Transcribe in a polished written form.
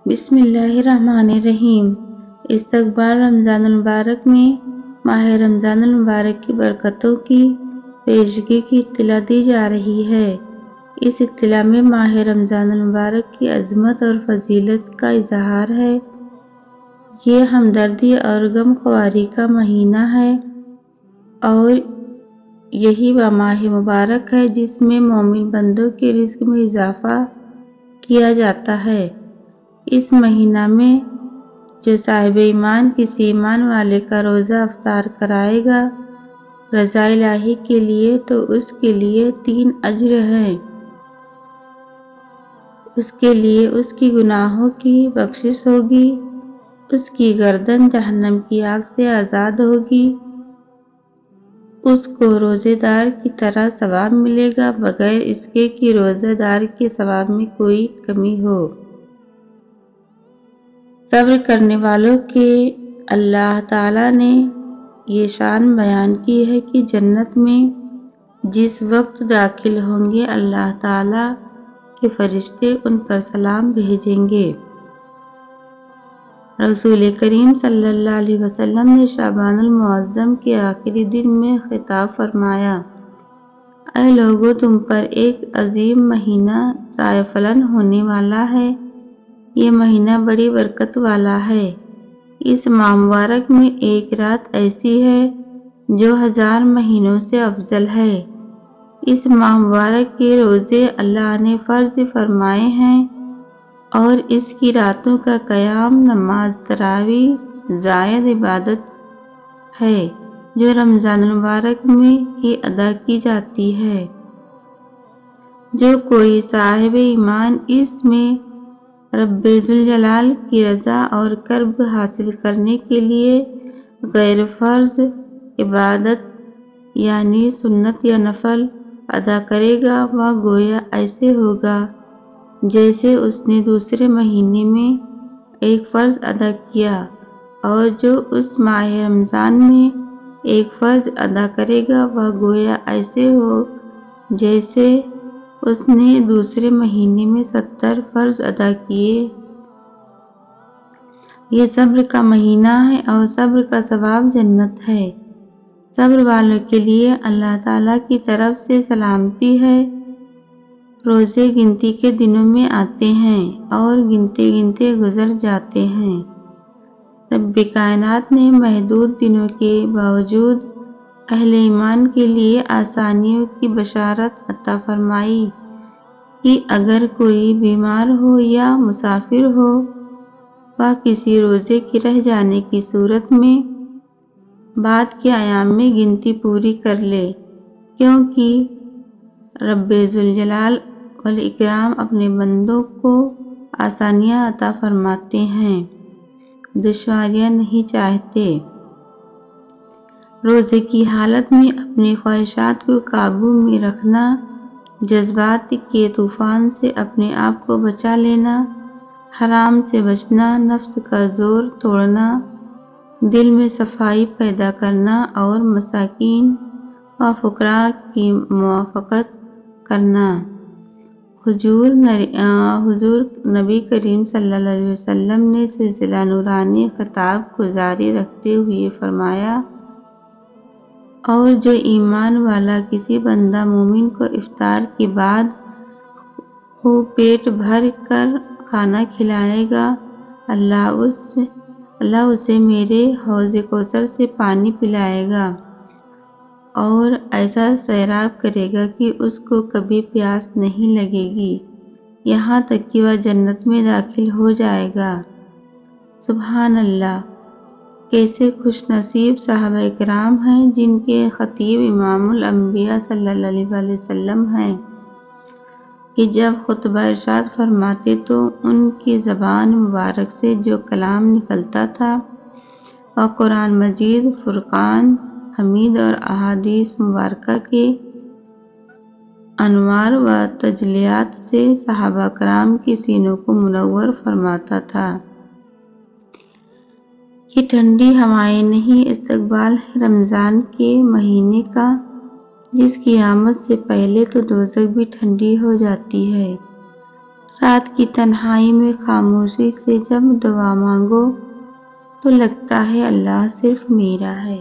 بسم اللہ الرحمن الرحیم۔ استقبال رمضان المبارک میں ماہ رمضان المبارک کی برکتوں کی پیشگی کی اطلاع دی جا رہی ہے۔ اس اطلاع میں ماہ رمضان المبارک کی عظمت اور فضیلت کا اظہار ہے۔ یہ ہمدردی اور غمخواری کا مہینہ ہے اور یہی وہ ماہ مبارک ہے جس میں مومن بندوں کے رزق میں اضافہ کیا جاتا ہے۔ اس مہینہ میں جو صاحب ایمان کسی ایمان والے کا روزہ افطار کرائے گا رضا الہی کے لیے تو اس کے لیے 3 اجر ہیں۔ اس کے لیے اس کی گناہوں کی بخشش ہوگی، اس کی گردن جہنم کی آگ سے آزاد ہوگی، اس کو روزے دار کی طرح ثواب ملے گا بغیر اس کے کہ روزے دار کے ثواب میں کوئی کمی ہو۔ صبر کرنے والوں کے اللہ تعالیٰ نے یہ شان بیان کی ہے کہ جنت میں جس وقت داخل ہوں گے اللہ تعالیٰ کے فرشتے ان پر سلام بھیجیں گے۔ رسول کریم صلی اللہ علیہ وسلم نے شعبان المعظم کے آخری دن میں خطاب فرمایا، اے لوگو، تم پر ایک عظیم مہینہ سایہ ہونے والا ہے۔ یہ مہینہ بڑی برکت والا ہے۔ اس ماہ مبارک میں ایک رات ایسی ہے جو 1000 مہینوں سے افضل ہے۔ اس ماہ مبارک کے روزے اللہ نے فرض فرمائے ہیں اور اس کی راتوں کا قیام، نماز تراویح زائد عبادت ہے جو رمضان المبارک میں ہی ادا کی جاتی ہے۔ جو کوئی صاحب ایمان اس میں رب ذوالجلال کی رضا اور قرب حاصل کرنے کے لیے غیر فرض عبادت یعنی سنت یا نفل ادا کرے گا وہ گویا ایسے ہوگا جیسے اس نے دوسرے مہینے میں ایک فرض ادا کیا، اور جو اس ماہ رمضان میں ایک فرض ادا کرے گا وہ گویا ایسے ہو جیسے اس نے دوسرے مہینے میں 70 فرض ادا کیے۔ یہ صبر کا مہینہ ہے اور صبر کا ثواب جنت ہے۔ صبر والوں کے لیے اللہ تعالیٰ کی طرف سے سلامتی ہے۔ روزے گنتی کے دنوں میں آتے ہیں اور گنتے گنتے گزر جاتے ہیں۔ رب کائنات نے محدود دنوں کے باوجود اہل ایمان کے لیے آسانیوں کی بشارت عطا فرمائی کہ اگر کوئی بیمار ہو یا مسافر ہو وہ کسی روزے کے رہ جانے کی صورت میں بعد کے ایام میں گنتی پوری کر لے، کیونکہ رب ذوالجلال والاکرام اپنے بندوں کو آسانیاں عطا فرماتے ہیں، دشواریاں نہیں چاہتے۔ روزے کی حالت میں اپنی خواہشات کو قابو میں رکھنا، جذبات کے طوفان سے اپنے آپ کو بچا لینا، حرام سے بچنا، نفس کا زور توڑنا، دل میں صفائی پیدا کرنا اور مساکین و فقراء کی موافقت کرنا۔ حضور نبی کریم صلی اللہ علیہ وسلم نے سلسلہ نورانی خطاب کو جاری رکھتے ہوئے فرمایا، اور جو ایمان والا کسی بندہ مومن کو افطار کے بعد خوب پیٹ بھر کر کھانا کھلائے گا اللہ اسے میرے حوض کوثر سے پانی پلائے گا اور ایسا سیراب کرے گا کہ اس کو کبھی پیاس نہیں لگے گی یہاں تک کہ وہ جنت میں داخل ہو جائے گا۔ سبحان اللہ! کیسے خوش نصیب صحابہ کرام ہیں جن کے خطیب امام الانبیاء صلی اللہ علیہ وسلم ہیں کہ جب خطبہ ارشاد فرماتے تو ان کی زبان مبارک سے جو کلام نکلتا تھا وہ قرآن مجید، فرقان حمید اور احادیث مبارکہ کے انوار و تجلیات سے صحابہ کرام کے سینوں کو منور فرماتا تھا۔ یہ ٹھنڈی ہوائیں نہیں، استقبال ہے رمضان کے مہینے کا جس کی آمد سے پہلے تو دوزخ بھی ٹھنڈی ہو جاتی ہے۔ رات کی تنہائی میں خاموشی سے جب دعا مانگو تو لگتا ہے اللہ صرف میرا ہے۔